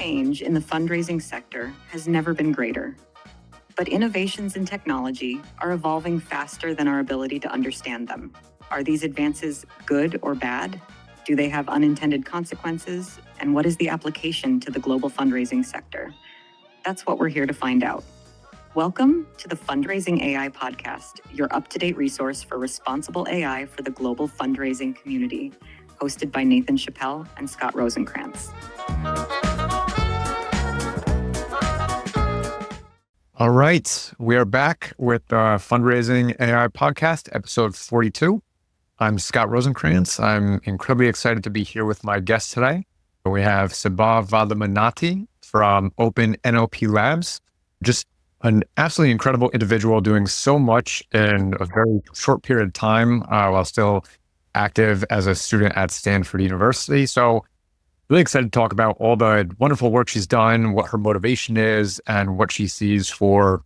change in the fundraising sector has never been greater. But innovations in technology are evolving faster than our ability to understand them. Are these advances good or bad? Do they have unintended consequences? And what is the application to the global fundraising sector? That's what we're here to find out. Welcome to the Fundraising AI Podcast, your up-to-date resource for responsible AI for the global fundraising community, hosted by Nathan Chappell and Scott Rosenkrantz. All right, we are back with the Fundraising AI Podcast, episode 42. I'm Scott Rosenkrantz. I'm incredibly excited to be here with my guest today. We have Subha Vadlamannati from Open NLP Labs. Just an absolutely incredible individual doing so much in a very short period of time while still active as a student at Stanford University. So really excited to talk about all the wonderful work she's done, what her motivation is, and what she sees for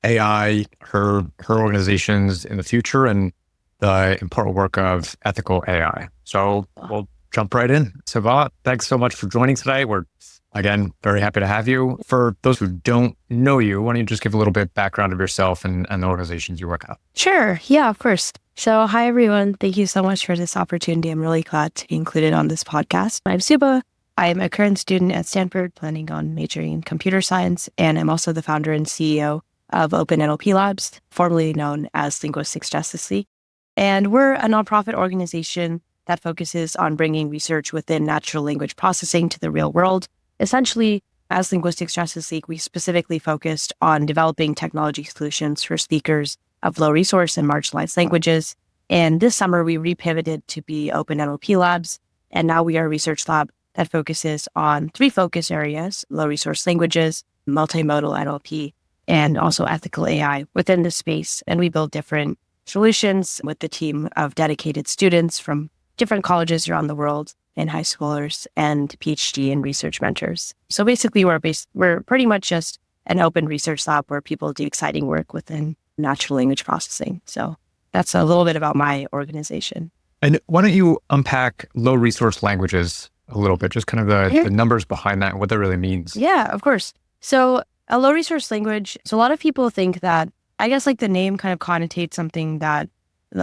AI, her organizations in the future, and the important work of ethical AI. So we'll jump right in. Subha, thanks so much for joining today. We're, again, very happy to have you. For those who don't know you, why don't you just give a little bit background of yourself and the organizations you work at? Sure. Yeah, of course. So hi, everyone. Thank you so much for this opportunity. I'm really glad to be included on this podcast. I'm Subha. I'm a current student at Stanford, planning on majoring in computer science, and I'm also the founder and CEO of Open NLP Labs, formerly known as Linguistics Justice League. And we're a nonprofit organization that focuses on bringing research within natural language processing to the real world. Essentially, as Linguistics Justice League, we specifically focused on developing technology solutions for speakers of low resource and marginalized languages. And this summer, we repivoted to be Open NLP Labs. And now we are a research lab that focuses on three focus areas: low resource languages, multimodal NLP, and also ethical AI within this space. And we build different solutions with the team of dedicated students from different colleges around the world, and high schoolers and PhD and research mentors. So basically, we're pretty much just an open research lab where people do exciting work within natural language processing. So that's a little bit about my organization. And why don't you unpack low resource languages a little bit, just kind of the numbers behind that and what that really means? Yeah, of course. So a low resource language, so a lot of people think that, I guess like the name kind of connotates something that,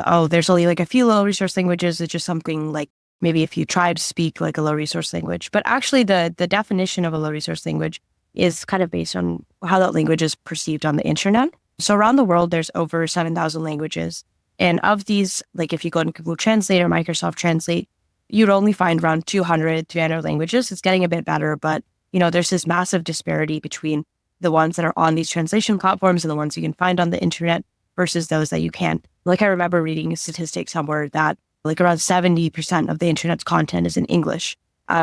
oh, there's only like a few low resource languages. It's just something like maybe a few tribes speak like a low resource language. But actually the definition of a low resource language is kind of based on how that language is perceived on the internet. So around the world, there's over 7,000 languages. And of these, like if you go to Google Translate or Microsoft Translate, you'd only find around 200, 300 languages. It's getting a bit better, but there's this massive disparity between the ones that are on these translation platforms and the ones you can find on the internet versus those that you can't. Like I remember reading a statistic somewhere that like around 70% of the internet's content is in English,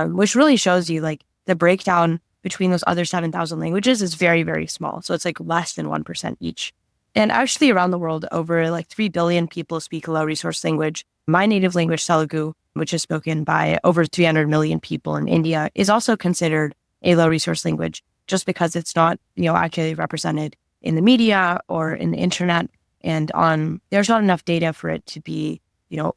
which really shows you like the breakdown between those other 7,000 languages is very, very small. So it's like less than 1% each. And actually around the world, over like 3 billion people speak a low resource language. My native language, Telugu, which is spoken by over 300 million people in India, is also considered a low resource language just because it's not, accurately represented in the media or in the internet. And there's not enough data for it to be,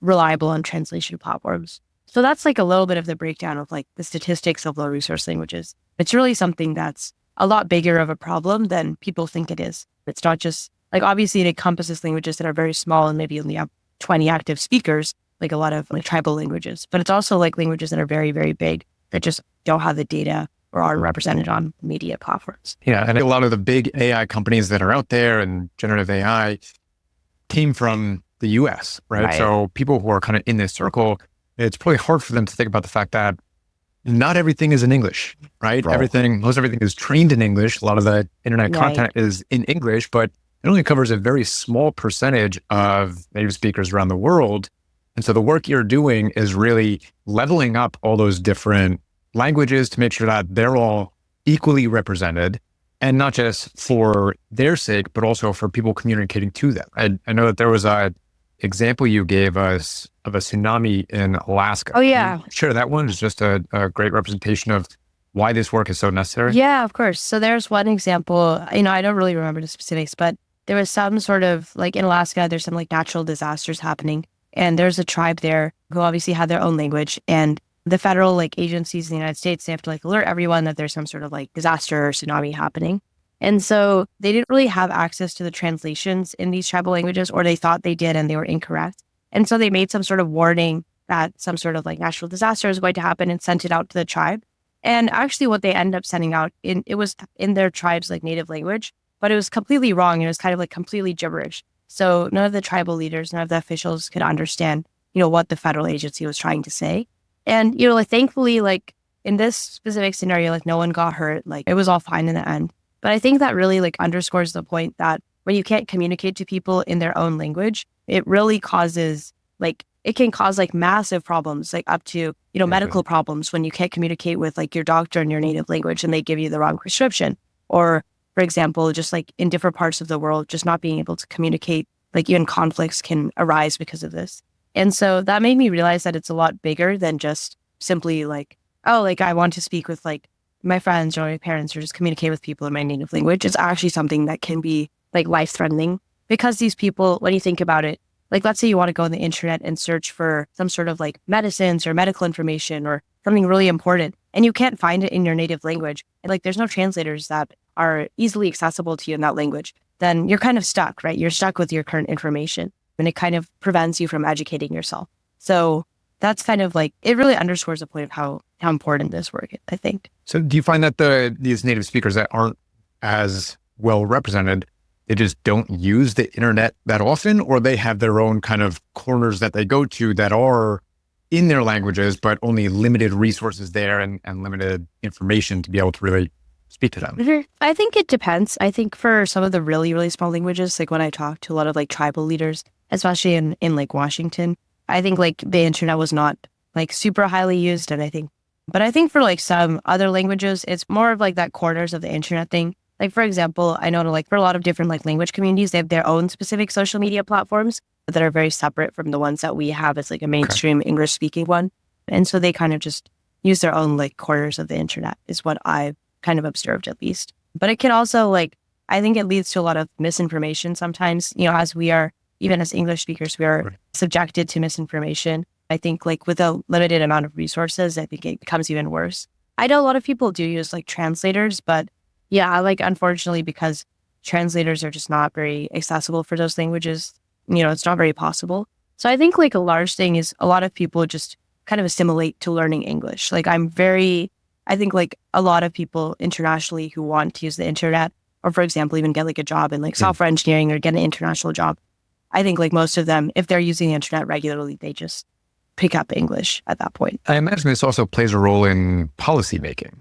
reliable on translation platforms. So that's like a little bit of the breakdown of like the statistics of low resource languages. It's really something that's a lot bigger of a problem than people think it is. It's not just like, obviously it encompasses languages that are very small and maybe only have 20 active speakers, like a lot of like tribal languages, but it's also like languages that are very, very big that just don't have the data or aren't represented on media platforms. Yeah. And a lot of the big AI companies that are out there and generative AI came from the US, right? So people who are kind of in this circle, it's probably hard for them to think about the fact that not everything is in English, right? Most everything is trained in English. A lot of the internet content is in English, but it only covers a very small percentage of native speakers around the world. And so the work you're doing is really leveling up all those different languages to make sure that they're all equally represented, and not just for their sake, but also for people communicating to them. I know that there was a example you gave us of a tsunami in Alaska. Oh, yeah. Sure, that one is just a great representation of why this work is so necessary. Yeah, of course. So there's one example, I don't really remember the specifics, but there was some sort of, like in Alaska, there's some like natural disasters happening. And there's a tribe there who obviously had their own language. And the federal like agencies in the United States, they have to like alert everyone that there's some sort of like disaster or tsunami happening. And so they didn't really have access to the translations in these tribal languages, or they thought they did and they were incorrect. And so they made some sort of warning that some sort of like natural disaster is going to happen and sent it out to the tribe. And actually what they ended up sending out, it was in their tribe's like native language, but it was completely wrong. It was kind of like completely gibberish. So none of the tribal leaders, none of the officials could understand, what the federal agency was trying to say. And, like thankfully, like in this specific scenario, like no one got hurt, like it was all fine in the end. But I think that really like underscores the point that when you can't communicate to people in their own language, it really causes like, it can cause like massive problems, like up to, medical problems when you can't communicate with like your doctor in your native language and they give you the wrong prescription. Or for example, just like in different parts of the world, just not being able to communicate, like even conflicts can arise because of this. And so that made me realize that it's a lot bigger than just simply like, oh, like I want to speak with like my friends or my parents or just communicate with people in my native language. It's actually something that can be like life-threatening because these people, when you think about it, like let's say you want to go on the internet and search for some sort of like medicines or medical information or something really important, and you can't find it in your native language. And like there's no translators that are easily accessible to you in that language, then you're kind of stuck, right? You're stuck with your current information and it kind of prevents you from educating yourself. So that's kind of like, it really underscores the point of how important this work is, I think. So do you find that these native speakers that aren't as well represented, they just don't use the internet that often, or they have their own kind of corners that they go to that are in their languages, but only limited resources there and limited information to be able to really speak to them? Mm-hmm. I think it depends. I think for some of the really, really small languages, like when I talk to a lot of like tribal leaders, especially in like Washington, I think like the internet was not like super highly used. And I think for like some other languages, it's more of like that corners of the internet thing. Like, for example, I know like for a lot of different like language communities, they have their own specific social media platforms that are very separate from the ones that we have as like a mainstream English speaking one. And so they kind of just use their own like corners of the internet is what I've kind of observed at least. But it can also like, I think it leads to a lot of misinformation sometimes, as we are, even as English speakers, we are subjected to misinformation. I think like with a limited amount of resources, I think it becomes even worse. I know a lot of people do use like translators, but yeah, like unfortunately, because translators are just not very accessible for those languages, it's not very possible. So I think like a large thing is a lot of people just kind of assimilate to learning English. Like I think like a lot of people internationally who want to use the internet, or for example, even get like a job in like software engineering or get an international job, I think like most of them, if they're using the internet regularly, they just pick up English at that point. I imagine this also plays a role in policy making,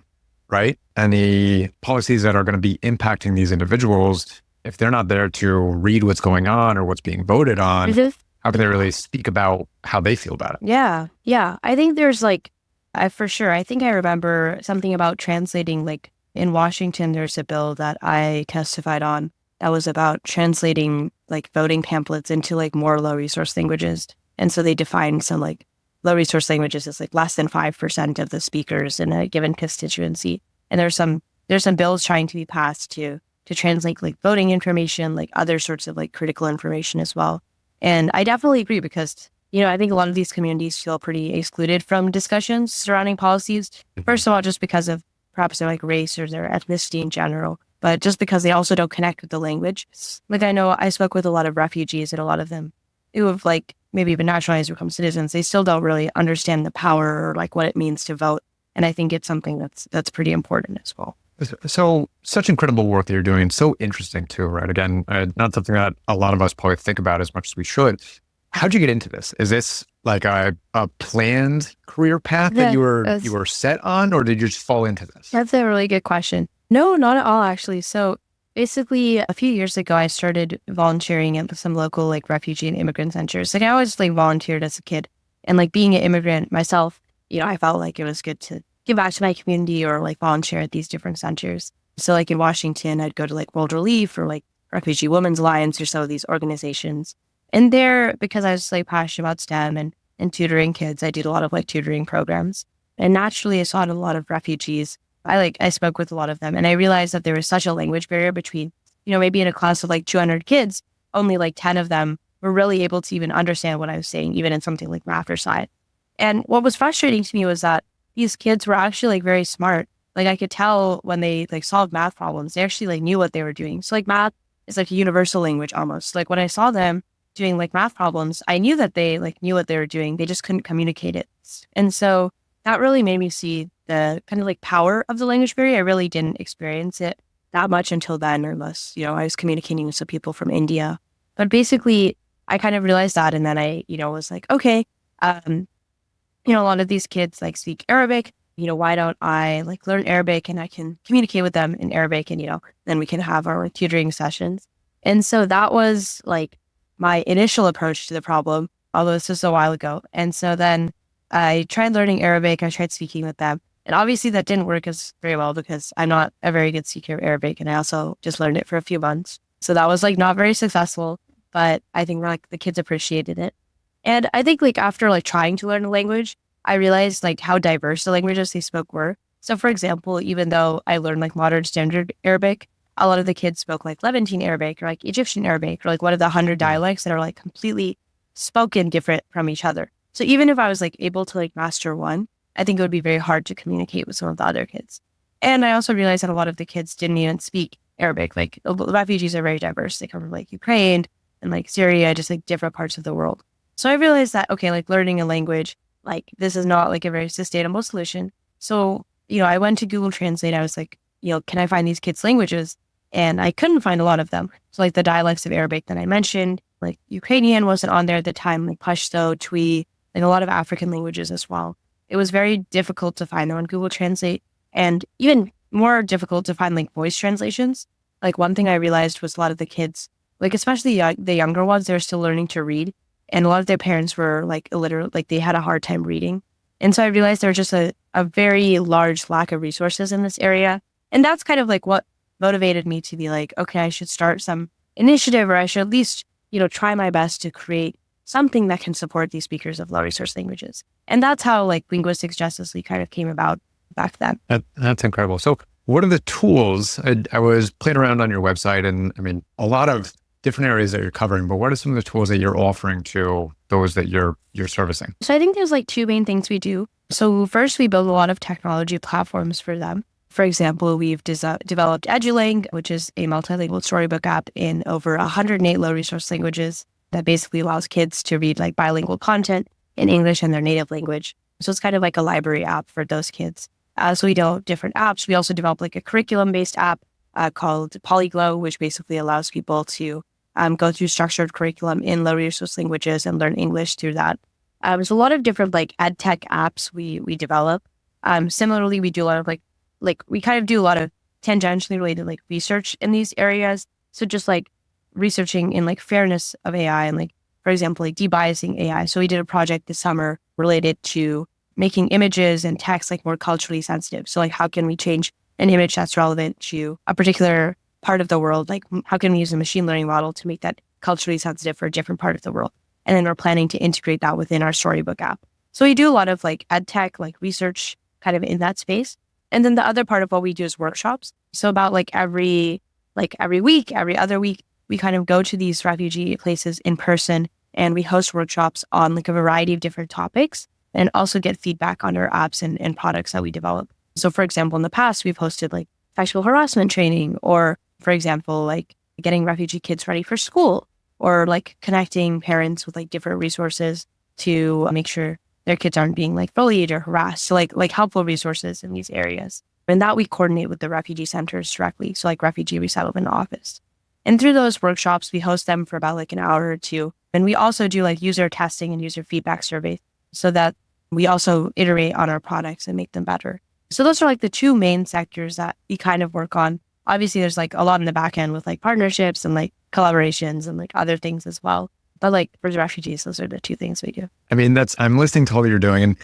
right? And the policies that are going to be impacting these individuals, if they're not there to read what's going on or what's being voted on, how can they really speak about how they feel about it? Yeah. I think there's like, for sure, I think I remember something about translating, like in Washington, there's a bill that I testified on that was about translating like voting pamphlets into like more low resource languages. And so they defined some like low resource languages as like less than 5% of the speakers in a given constituency. And there's some bills trying to be passed to translate like voting information, like other sorts of like critical information as well. And I definitely agree because, I think a lot of these communities feel pretty excluded from discussions surrounding policies. First of all, just because of perhaps their like race or their ethnicity in general, but just because they also don't connect with the language. Like I know I spoke with a lot of refugees and a lot of them who have like maybe been naturalized or become citizens, they still don't really understand the power or like what it means to vote. And I think it's something that's pretty important as well. So such incredible work that you're doing. So interesting too, right? Again, not something that a lot of us probably think about as much as we should. How'd you get into this? Is this like a planned career path that you were set on, or did you just fall into this? That's a really good question. No, not at all, actually. So basically, a few years ago, I started volunteering at some local like refugee and immigrant centers. Like I always like volunteered as a kid, and like being an immigrant myself, I felt like it was good to give back to my community or like volunteer at these different centers. So like in Washington, I'd go to like World Relief or like Refugee Women's Alliance or some of these organizations. And there, because I was like passionate about STEM and tutoring kids, I did a lot of like tutoring programs. And naturally, I saw a lot of refugees. I spoke with a lot of them, and I realized that there was such a language barrier between, maybe in a class of like 200 kids, only like 10 of them were really able to even understand what I was saying, even in something like math or science. And what was frustrating to me was that these kids were actually like very smart. Like I could tell when they like solved math problems, they actually like knew what they were doing. So like math is like a universal language almost. Like when I saw them doing like math problems, I knew that they like knew what they were doing. They just couldn't communicate it. And so that really made me see the kind of like power of the language barrier. I really didn't experience it that much until then, unless, I was communicating with some people from India. But basically, I kind of realized that. And then I, was like, okay, a lot of these kids like speak Arabic. Why don't I like learn Arabic and I can communicate with them in Arabic and, then we can have our tutoring sessions. And so that was like my initial approach to the problem, although this was a while ago. And so then I tried learning Arabic. I tried speaking with them. And obviously that didn't work as very well because I'm not a very good speaker of Arabic. And I also just learned it for a few months. So that was like not very successful, but I think like the kids appreciated it. And I think like after like trying to learn a language, I realized like how diverse the languages they spoke were. So for example, even though I learned like modern standard Arabic, a lot of the kids spoke like Levantine Arabic or like Egyptian Arabic or like one of the 100 dialects that are like completely spoken different from each other. So even if I was like able to like master one, I think it would be very hard to communicate with some of the other kids. And I also realized that a lot of the kids didn't even speak Arabic. Like the refugees are very diverse. They come from like Ukraine and like Syria, just like different parts of the world. So I realized that, okay, like learning a language, like this is not like a very sustainable solution. So, I went to Google Translate. I was like, can I find these kids' languages? And I couldn't find a lot of them. So like the dialects of Arabic that I mentioned, like Ukrainian wasn't on there at the time, like Pashto, Twi, like a lot of African languages as well. It was very difficult to find them on Google Translate and even more difficult to find like voice translations. Like one thing I realized was a lot of the kids, like especially the younger ones, they're still learning to read. And a lot of their parents were like illiterate, like they had a hard time reading. And so I realized there was just a very large lack of resources in this area. And that's kind of like what motivated me to be like, okay, I should start some initiative or I should at least, try my best to create something that can support these speakers of low resource languages. And that's how like Linguistics Justice League kind of came about back then. That's incredible. So what are the tools? I was playing around on your website and I mean, a lot of different areas that you're covering, but what are some of the tools that you're offering to those that you're servicing? So I think there's like two main things we do. So first, we build a lot of technology platforms for them. For example, we've developed Edu Link, which is a multilingual storybook app in over 108 low resource languages that basically allows kids to read like bilingual content in English and their native language. So it's kind of like a library app for those kids. So we develop different apps. We also develop like a curriculum-based app called Polyglot, which basically allows people to go through structured curriculum in low resource languages and learn English through that. There's a lot of different like ed tech apps we develop. Similarly, we do a lot of like we kind of do a lot of tangentially related like research in these areas. So just like researching in like fairness of AI and like, for example, like debiasing AI. So we did a project this summer related to making images and text like more culturally sensitive. So like how can we change an image that's relevant to a particular part of the world? Like how can we use a machine learning model to make that culturally sensitive for a different part of the world? And then we're planning to integrate that within our storybook app. So we do a lot of like ed tech, like research kind of in that space. And then the other part of what we do is workshops. So about like every week, every other week, we kind of go to these refugee places in person and we host workshops on like a variety of different topics and also get feedback on our apps and products that we develop. So for example, in the past, we've hosted like sexual harassment training or, for example, like getting refugee kids ready for school or like connecting parents with like different resources to make sure their kids aren't being like bullied or harassed. So like helpful resources in these areas. And that we coordinate with the refugee centers directly. So like Refugee Resettlement Office. And through those workshops, we host them for about like an hour or two. And we also do like user testing and user feedback surveys so that we also iterate on our products and make them better. So those are like the two main sectors that we kind of work on. Obviously, there's like a lot in the back end with like partnerships and like collaborations and like other things as well. But like for the refugees, those are the two things we do. I mean, I'm listening to all that you're doing and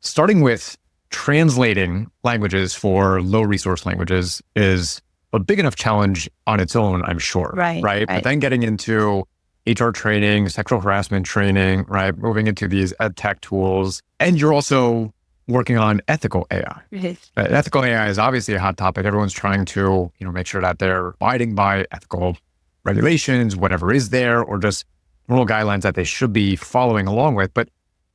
starting with translating languages for low resource languages is a big enough challenge on its own, I'm sure. Right. But then getting into HR training, sexual harassment training, right? Moving into these ed tech tools. And you're also working on ethical AI. Ethical AI is obviously a hot topic. Everyone's trying to, make sure that they're abiding by ethical regulations, whatever is there, or just moral guidelines that they should be following along with. But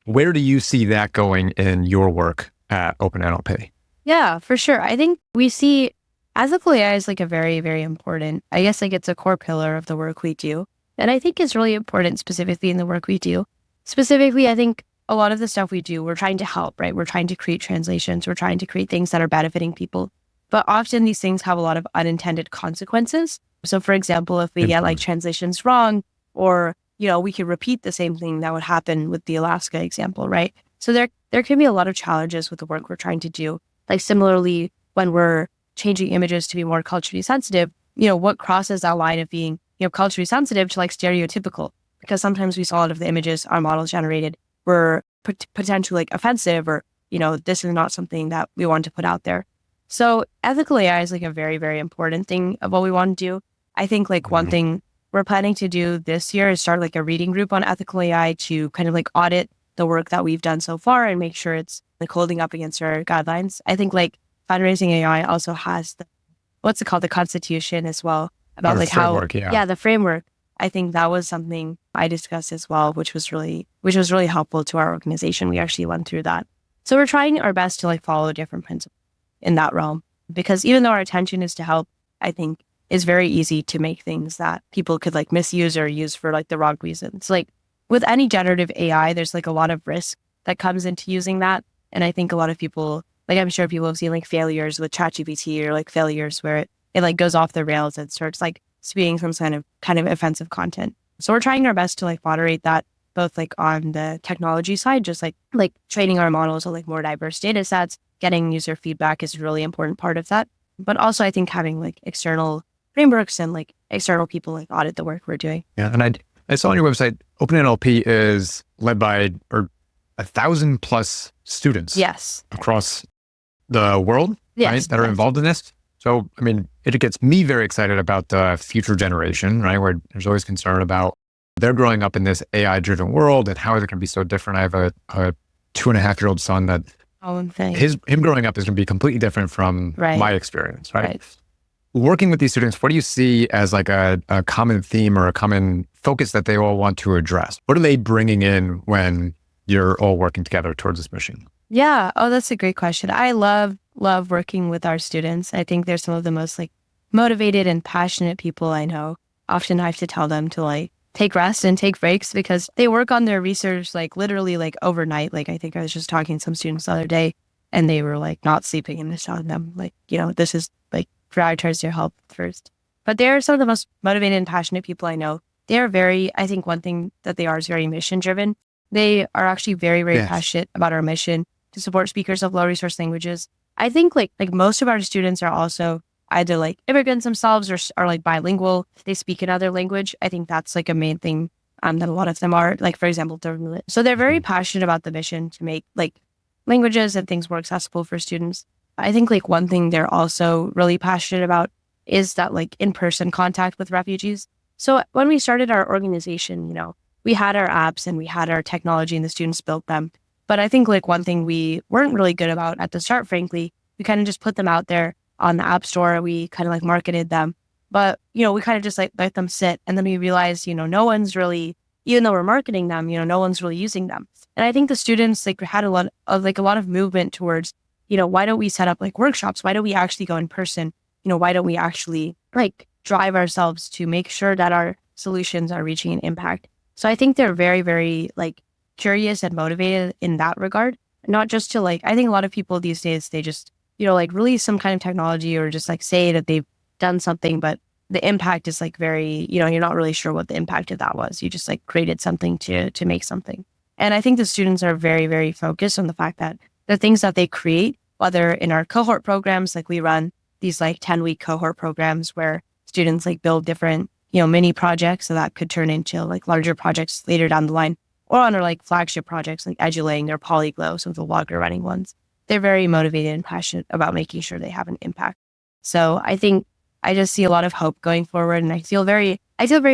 Where do you see that going in your work at OpenNLP? Yeah, for sure. I think we see ethical AI is like a very, very important, I guess like it's a core pillar of the work we do. And I think it's really important specifically in the work we do. Specifically, I think a lot of the stuff we do, we're trying to help, right? We're trying to create translations. We're trying to create things that are benefiting people. But often these things have a lot of unintended consequences. So for example, if we get like translations wrong, or, we could repeat the same thing that would happen with the Alaska example, right? So there can be a lot of challenges with the work we're trying to do. Like similarly, when we're changing images to be more culturally sensitive, what crosses that line of being, culturally sensitive to like stereotypical? Because sometimes we saw a lot of the images our models generated were potentially like offensive, or, this is not something that we want to put out there. So ethical AI is like a very, very important thing of what we want to do. I think like one thing we're planning to do this year is start like a reading group on ethical AI to kind of like audit the work that we've done so far and make sure it's like holding up against our guidelines. I think like fundraising AI also has the constitution as well, about like framework, the framework. I think that was something I discussed as well, which was really helpful to our organization. We actually went through that. So we're trying our best to like follow different principles in that realm, because even though our intention is to help, I think it's very easy to make things that people could like misuse or use for like the wrong reasons. Like with any generative AI, there's like a lot of risk that comes into using that. And I think a lot of people, like I'm sure people have seen like failures with ChatGPT, or like failures where it like goes off the rails and starts like spewing some kind of offensive content. So we're trying our best to like moderate that, both like on the technology side, just like training our models on like more diverse data sets, getting user feedback is a really important part of that. But also I think having like external frameworks and like external people like audit the work we're doing. Yeah. And I saw on your website, OpenNLP is led by 1,000+ students. Yes. Across the world, right, that are involved in this. So, I mean, it gets me very excited about the future generation, right, where there's always concern about they're growing up in this AI-driven world and how is it going to be so different? I have a 2.5-year-old son that him growing up is going to be completely different from my experience, right? Working with these students, what do you see as like a common theme or a common focus that they all want to address? What are they bringing in when you're all working together towards this mission? Yeah. Oh, that's a great question. I love working with our students. I think they're some of the most like motivated and passionate people I know. Often I have to tell them to like take rest and take breaks because they work on their research like literally like overnight. Like I think I was just talking to some students the other day and they were like not sleeping, and just telling them like, this is like prioritize your health first. But they're some of the most motivated and passionate people I know. I think one thing that they are is very mission driven. They are actually very, very passionate about our mission to support speakers of low resource languages. I think like most of our students are also either like immigrants themselves or are like bilingual. They speak another language. I think that's like a main thing that a lot of them are, like, for example, so they're very passionate about the mission to make like languages and things more accessible for students. I think like one thing they're also really passionate about is that like in-person contact with refugees. So when we started our organization, we had our apps and we had our technology and the students built them. But I think like one thing we weren't really good about at the start, frankly, we kind of just put them out there on the App Store. We kind of like marketed them, but, we kind of just like let them sit. And then we realized, no one's really, even though we're marketing them, no one's really using them. And I think the students like had a lot of movement towards, why don't we set up like workshops? Why don't we actually go in person? Why don't we actually like drive ourselves to make sure that our solutions are reaching an impact? So I think they're very, very like curious and motivated in that regard. Not just to like, I think a lot of people these days, they just, like release some kind of technology or just like say that they've done something, but the impact is like very, you're not really sure what the impact of that was. You just like created something to make something. And I think the students are very, very focused on the fact that the things that they create, whether in our cohort programs, like we run these like 10-week cohort programs where students like build different, mini projects, so that could turn into like larger projects later down the line, or on our like flagship projects like Edu Link or Polyglot, some of the longer running ones. They're very motivated and passionate about making sure they have an impact. So I think I just see a lot of hope going forward, and I feel very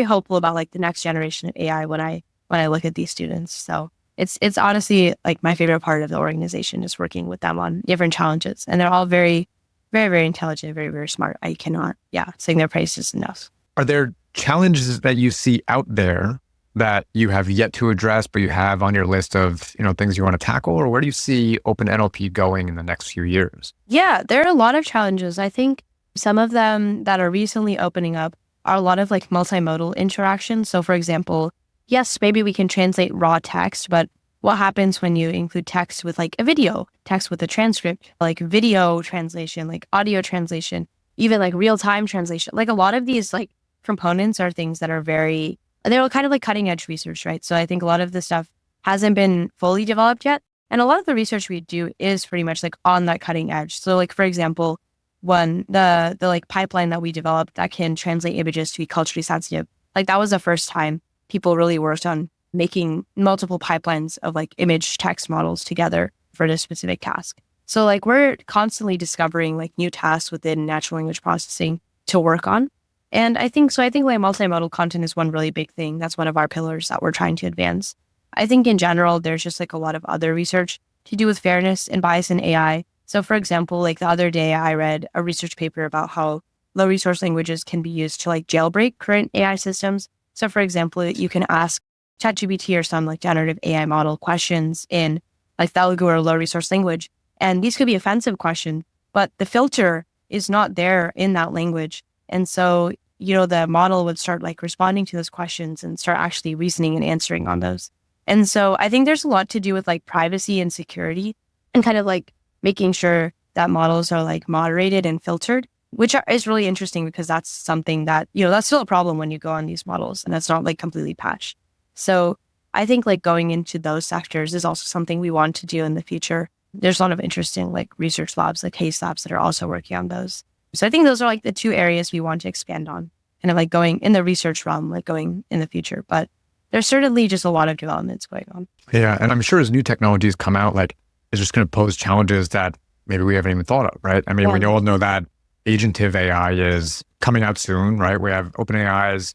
hopeful about like the next generation of AI when I look at these students. So it's honestly like my favorite part of the organization is working with them on different challenges, and they're all very, very, very intelligent, very, very smart. I cannot, sing their praises enough. Are there challenges that you see out there that you have yet to address, but you have on your list of, things you want to tackle? Or where do you see Open NLP going in the next few years? Yeah, there are a lot of challenges. I think some of them that are recently opening up are a lot of like multimodal interactions. So for example, yes, maybe we can translate raw text, but what happens when you include text with like a video, text with a transcript, like video translation, like audio translation, even like real-time translation? Like a lot of these like components are things that are they're kind of like cutting edge research, right? So I think a lot of the stuff hasn't been fully developed yet. And a lot of the research we do is pretty much like on that cutting edge. So like, for example, the like pipeline that we developed that can translate images to be culturally sensitive, like that was the first time people really worked on making multiple pipelines of like image text models together for this specific task. So like we're constantly discovering like new tasks within natural language processing to work on. And I think like multimodal content is one really big thing. That's one of our pillars that we're trying to advance. I think in general, there's just like a lot of other research to do with fairness and bias in AI. So for example, like the other day I read a research paper about how low resource languages can be used to like jailbreak current AI systems. So for example, you can ask ChatGPT or some like generative AI model questions in like Telugu or low resource language. And these could be offensive questions, but the filter is not there in that language. And so, the model would start like responding to those questions and start actually reasoning and answering on those. And so I think there's a lot to do with like privacy and security and kind of like making sure that models are like moderated and filtered, which is really interesting because that's something that, that's still a problem when you go on these models and that's not like completely patched. So I think like going into those sectors is also something we want to do in the future. There's a lot of interesting like research labs, like case labs that are also working on those. So I think those are like the two areas we want to expand on, kind of like going in the research realm, like going in the future. But there's certainly just a lot of developments going on. Yeah. And I'm sure as new technologies come out, like it's just going to pose challenges that maybe we haven't even thought of, right? I mean, we all know that agentive AI is coming out soon, right? We have OpenAI's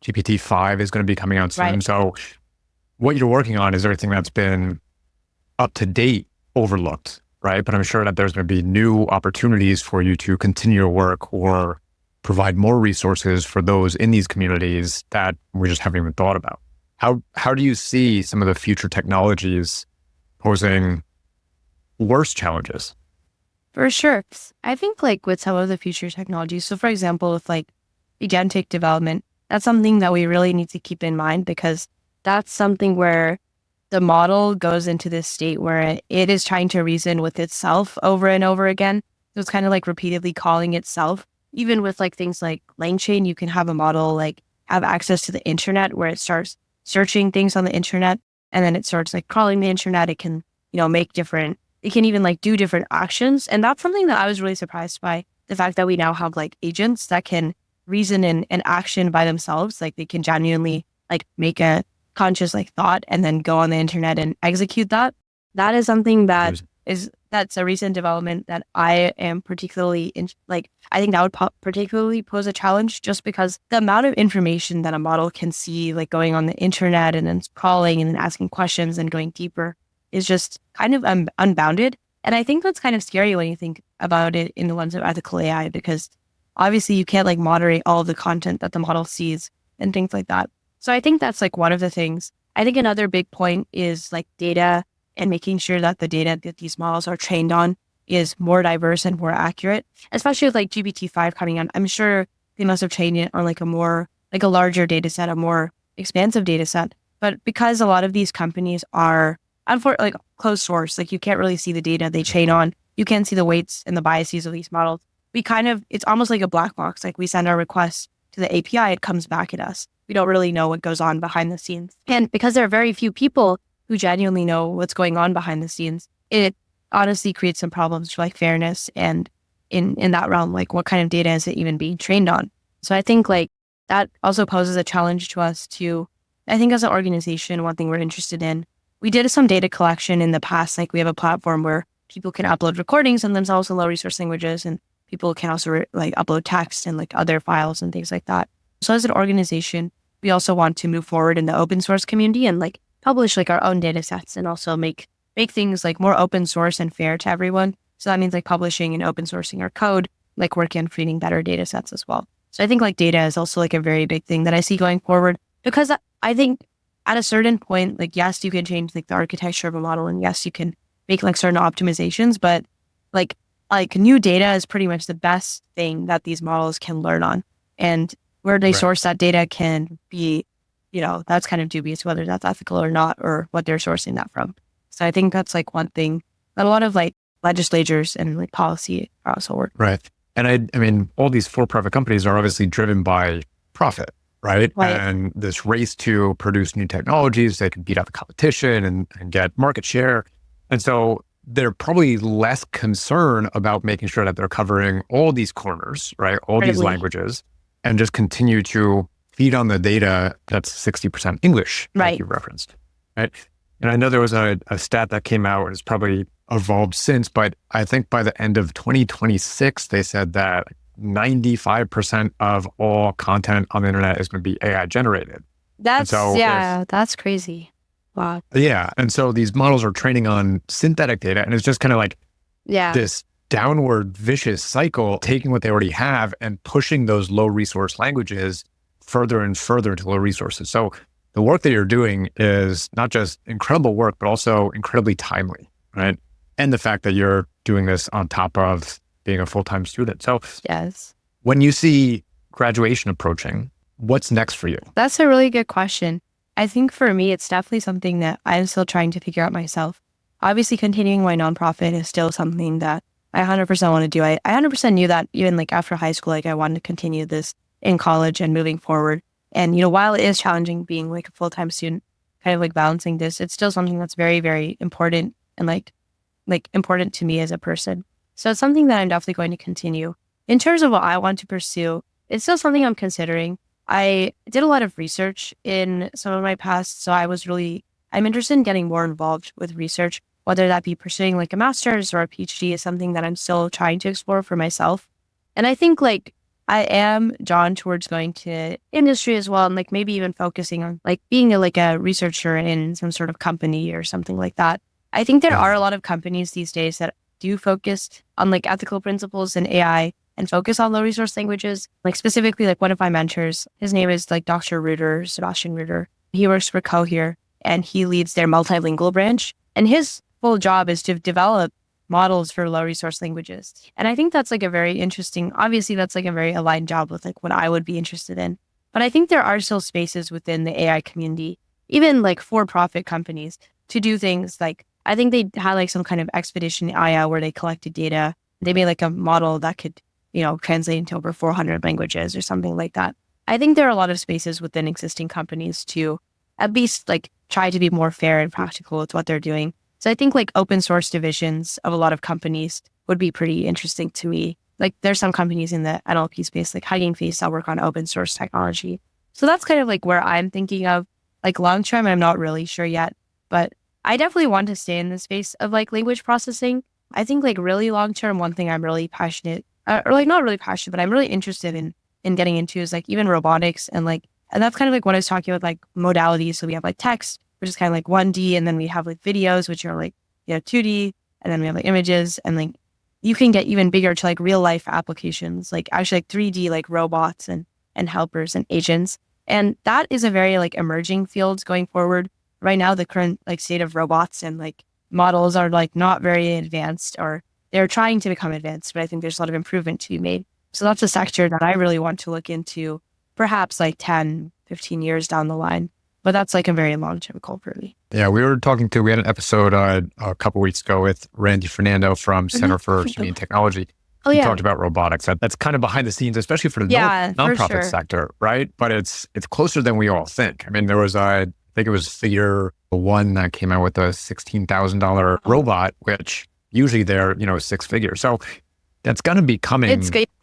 GPT-5 is going to be coming out soon. Right. So what you're working on is everything that's been up to date, overlooked, right? But I'm sure that there's going to be new opportunities for you to continue your work or provide more resources for those in these communities that we just haven't even thought about. How do you see some of the future technologies posing worse challenges? For sure. I think like with some of the future technologies, so for example, with like agentic development, that's something that we really need to keep in mind because that's something where the model goes into this state where it is trying to reason with itself over and over again. So it's kind of like repeatedly calling itself. Even with like things like LangChain, you can have a model like have access to the internet where it starts searching things on the internet and then it starts like crawling the internet. It can, it can even like do different actions. And that's something that I was really surprised by, the fact that we now have like agents that can reason and action by themselves. Like they can genuinely like make a conscious like thought and then go on the internet and execute that. That is something that's a recent development that I am particularly I think that would particularly pose a challenge just because the amount of information that a model can see like going on the internet and then crawling and then asking questions and going deeper is just kind of unbounded. And I think that's kind of scary when you think about it in the lens of ethical AI, because obviously you can't like moderate all of the content that the model sees and things like that. So I think that's like one of the things. I think another big point is like data and making sure that the data that these models are trained on is more diverse and more accurate, especially with like GPT-5 coming on. I'm sure they must have trained it on like a larger data set, a more expansive data set. But because a lot of these companies are like closed source, like you can't really see the data they train on. You can't see the weights and the biases of these models. It's almost like a black box. Like we send our request to the API, it comes back at us. We don't really know what goes on behind the scenes. And because there are very few people who genuinely know what's going on behind the scenes, it honestly creates some problems for like fairness and in that realm, like what kind of data is it even being trained on? So I think like that also poses a challenge to us too. I think as an organization, one thing we're interested in, we did some data collection in the past. Like we have a platform where people can upload recordings and themselves in low resource languages, and people can also like upload text and like other files and things like that. So as an organization, we also want to move forward in the open source community and like publish like our own data sets and also make things like more open source and fair to everyone. So that means like publishing and open sourcing our code, like working on creating better data sets as well. So I think like data is also like a very big thing that I see going forward, because I think at a certain point, like, yes, you can change like the architecture of a model, and yes, you can make like certain optimizations, but like new data is pretty much the best thing that these models can learn on. And where they source that data can be, that's kind of dubious whether that's ethical or not, or what they're sourcing that from. So I think that's like one thing that a lot of like legislatures and like policy are also working. Right. And I mean, all these for-profit companies are obviously driven by profit, right? And this race to produce new technologies, they can beat out the competition and get market share. And so they're probably less concerned about making sure that they're covering all these corners, right? All these languages, and just continue to feed on the data that's 60% English, like you referenced, right? And I know there was a stat that came out, and it's probably evolved since, but I think by the end of 2026, they said that 95% of all content on the internet is going to be AI generated. That's that's crazy. Wow. Yeah. And so these models are training on synthetic data, and it's just kind of like this downward vicious cycle, taking what they already have and pushing those low resource languages further and further to low resources. So the work that you're doing is not just incredible work, but also incredibly timely, right? And the fact that you're doing this on top of being a full-time student. So when you see graduation approaching, what's next for you? That's a really good question. I think for me, it's definitely something that I'm still trying to figure out myself. Obviously, continuing my nonprofit is still something that I 100% want to do. I 100% knew that even like after high school, like I wanted to continue this in college and moving forward. And, while it is challenging being like a full-time student, kind of like balancing this, it's still something that's very, very important and like important to me as a person. So it's something that I'm definitely going to continue. In terms of what I want to pursue, it's still something I'm considering. I did a lot of research in some of my past, so I'm interested in getting more involved with research, whether that be pursuing like a master's or a PhD is something that I'm still trying to explore for myself. And I think like I am drawn towards going to industry as well, and like maybe even focusing on like being a researcher in some sort of company or something like that. I think there are a lot of companies these days that do focus on like ethical principles in AI and focus on low resource languages. Like specifically, like one of my mentors, his name is like Dr. Reuter, Sebastian Reuter. He works for Cohere and he leads their multilingual branch. And his full job is to develop models for low resource languages. And I think that's like a very interesting, obviously that's like a very aligned job with like what I would be interested in. But I think there are still spaces within the AI community, even like for-profit companies, to do things like, I think they had like some kind of expedition AI where they collected data. They made like a model that could, translate into over 400 languages or something like that. I think there are a lot of spaces within existing companies to at least like try to be more fair and practical with what they're doing. So I think like open source divisions of a lot of companies would be pretty interesting to me. Like there's some companies in the NLP space, like Hugging Face, that work on open source technology. So that's kind of like where I'm thinking of. Like long term, I'm not really sure yet, but I definitely want to stay in the space of like language processing. I think like really long term, one thing I'm really passionate, or like not really passionate, but I'm really interested in getting into is like even robotics and that's kind of like what I was talking about, like modalities. So we have like text, which is kind of like 1D, and then we have like videos, which are like 2D, and then we have like images, and like you can get even bigger to like real life applications, like actually like 3D like robots and helpers and agents. And that is a very like emerging field going forward. Right now, the current like state of robots and like models are like not very advanced, or they're trying to become advanced, but I think there's a lot of improvement to be made. So that's a sector that I really want to look into, perhaps like 10, 15 years down the line. But that's like a very long-term goal for me. Yeah, we had an episode a couple weeks ago with Randy Fernando from Center for Humane Technology. Oh, He talked about robotics. That's kind of behind the scenes, especially for the nonprofit sector, right? But it's closer than we all think. I mean, there was I think it was Figure One that came out with a $16,000 robot, which usually they're, six figures. So that's going to be coming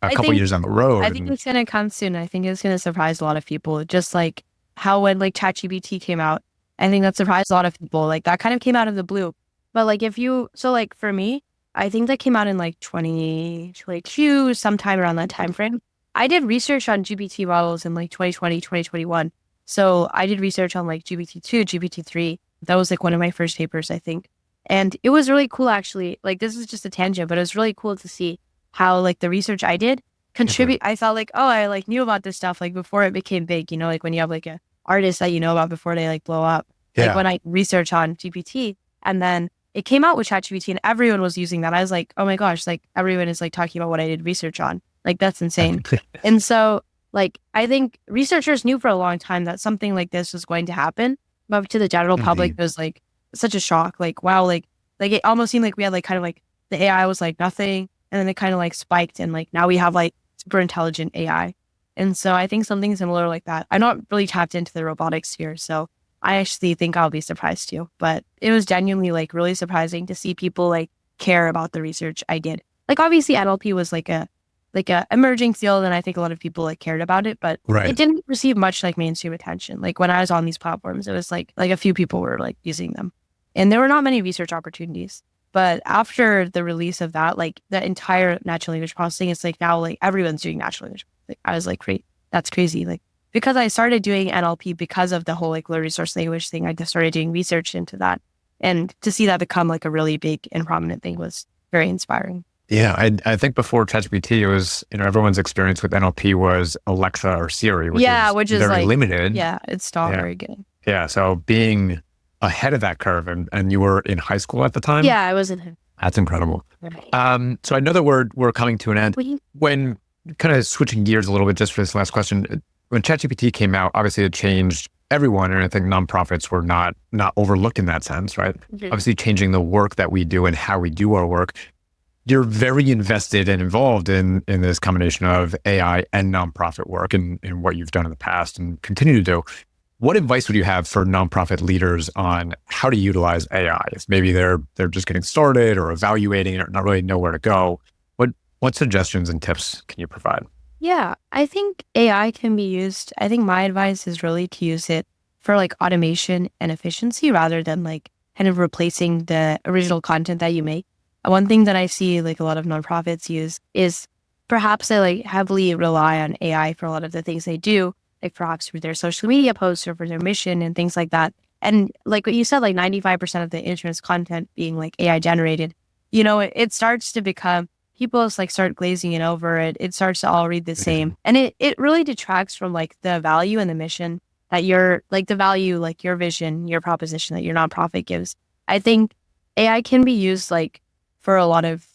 a couple years down the road. I think it's going to come soon. I think it's going to surprise a lot of people. Just like how when like ChatGPT came out, I think that surprised a lot of people. Like that kind of came out of the blue. But like for me, I think that came out in like 2022, sometime around that time frame. I did research on GPT models in like 2020, 2021. So I did research on like GPT-2, GPT-3. That was like one of my first papers, I think. And it was really cool, actually. Like this is just a tangent, but it was really cool to see how like the research I did contribute. I felt like, I like knew about this stuff like before it became big, like when you have like a artists that you know about before they like blow up. Yeah. Like when I research on GPT and then it came out with ChatGPT and everyone was using that. I was like, oh my gosh, like everyone is like talking about what I did research on. Like that's insane. And so like, I think researchers knew for a long time that something like this was going to happen, but to the general public, it was like such a shock. Like, wow, like it almost seemed like we had like kind of like the AI was like nothing. And then it kind of like spiked and like now we have like super intelligent AI. And so I think something similar like that. I'm not really tapped into the robotics sphere. So I actually think I'll be surprised too. But it was genuinely like really surprising to see people like care about the research I did. Like obviously NLP was like a emerging field and I think a lot of people like cared about it, but it didn't receive much like mainstream attention. Like when I was on these platforms, it was like a few people were like using them and there were not many research opportunities. But after the release of that, like the entire natural language processing, it's like now like everyone's doing natural language. Like I was like, great, that's crazy. Like because I started doing NLP because of the whole like low resource language thing, I just started doing research into that. And to see that become like a really big and prominent thing was very inspiring. Yeah, I think before ChatGPT, it was, everyone's experience with NLP was Alexa or Siri, which is very like, limited. Yeah, it's not very good. Yeah, so being ahead of that curve and you were in high school at the time? Yeah, I was in. That's incredible. So I know that we're coming to an end. When kind of switching gears a little bit just for this last question, when ChatGPT came out, obviously it changed everyone. And I think nonprofits were not overlooked in that sense, right? Obviously changing the work that we do and how we do our work. You're very invested and involved in this combination of AI and nonprofit work and what you've done in the past and continue to do. What advice would you have for nonprofit leaders on how to utilize AI? If maybe they're just getting started or evaluating or not really know where to go, what suggestions and tips can you provide? Yeah, I think AI can be used. I think my advice is really to use it for like automation and efficiency rather than like kind of replacing the original content that you make. One thing that I see like a lot of nonprofits use is perhaps they like heavily rely on AI for a lot of the things they do, like perhaps for their social media posts or for their mission and things like that. And like what you said, like 95% of the insurance content being like AI generated, it starts to become, people just like start glazing it over. It starts to all read the same. And it really detracts from like the value and the mission that your vision, your proposition that your nonprofit gives. I think AI can be used like for a lot of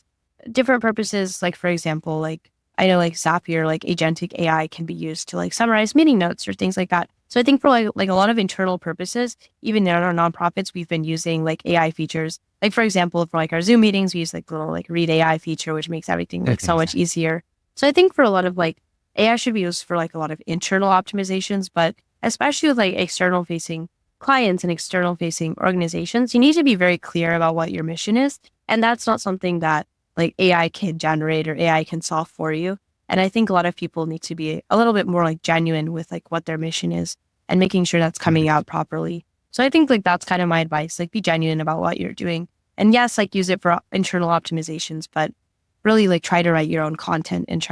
different purposes. Like for example, like I know like Zapier, like agentic AI can be used to like summarize meeting notes or things like that. So I think for like a lot of internal purposes, even in our nonprofits, we've been using like AI features. Like for example, for like our Zoom meetings, we use like little like read AI feature, which makes everything like so much easier. So I think for a lot of like AI should be used for like a lot of internal optimizations, but especially with like external facing clients and external facing organizations, you need to be very clear about what your mission is. And that's not something that like AI can generate or AI can solve for you. And I think a lot of people need to be a little bit more like genuine with like what their mission is and making sure that's coming out properly. So I think like that's kind of my advice, like be genuine about what you're doing. And yes, like use it for internal optimizations, but really like try to write your own content and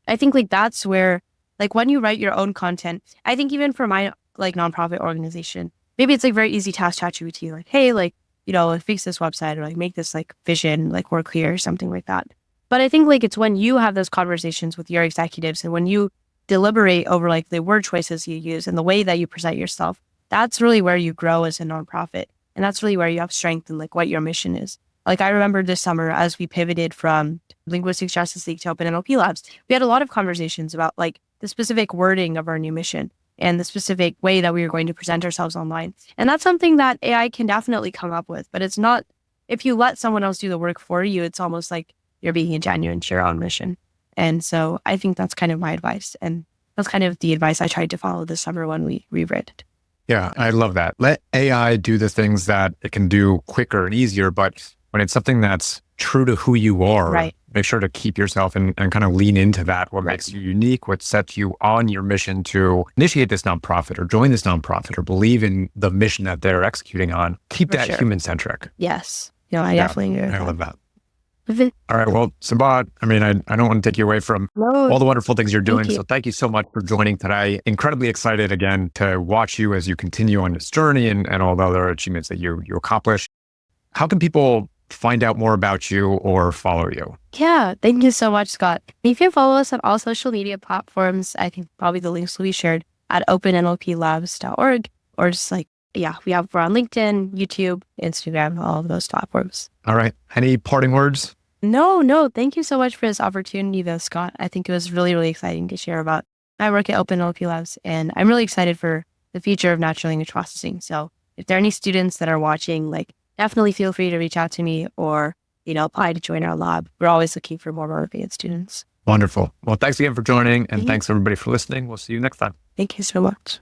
I think like that's where, like when you write your own content, I think even for my like nonprofit organization, maybe it's like very easy to ask ChatGPT, like, hey, like, like fix this website or like make this like vision like more clear or something like that. But I think like it's when you have those conversations with your executives and when you deliberate over like the word choices you use and the way that you present yourself, that's really where you grow as a nonprofit. And that's really where you have strength in like what your mission is. Like I remember this summer as we pivoted from Linguistics Justice League to OpenNLP Labs, we had a lot of conversations about like the specific wording of our new mission and the specific way that we were going to present ourselves online. And that's something that AI can definitely come up with, but it's not, if you let someone else do the work for you, it's almost like you're being genuine to your own mission. And so I think that's kind of my advice. And that's kind of the advice I tried to follow this summer when we reread it. Yeah, I love that. Let AI do the things that it can do quicker and easier, but when it's something that's true to who you are, make sure to keep yourself and kind of lean into that. What makes you unique, what sets you on your mission to initiate this nonprofit or join this nonprofit or believe in the mission that they're executing on. Keep that human-centric. Yes. I definitely agree with I love that. All right. Well, Subha, I don't want to take you away from all the wonderful things you're doing. So thank you so much for joining today. Incredibly excited again to watch you as you continue on this journey and all the other achievements that you accomplish. How can people find out more about you or follow you? Yeah, thank you so much, Scott. You can follow us on all social media platforms. I think probably the links will be shared. at OpenNLPLabs.org, or just like, yeah, we're on LinkedIn, YouTube, Instagram, all of those platforms. All right. Any parting words? No. Thank you so much for this opportunity though, Scott. I think it was really, really exciting to share about my work at OpenNLP Labs, and I'm really excited for the future of natural language processing. So if there are any students that are watching, like definitely feel free to reach out to me or, apply to join our lab. We're always looking for more motivated students. Wonderful. Well, thanks again for joining, and thanks everybody for listening. We'll see you next time. Thank you so much.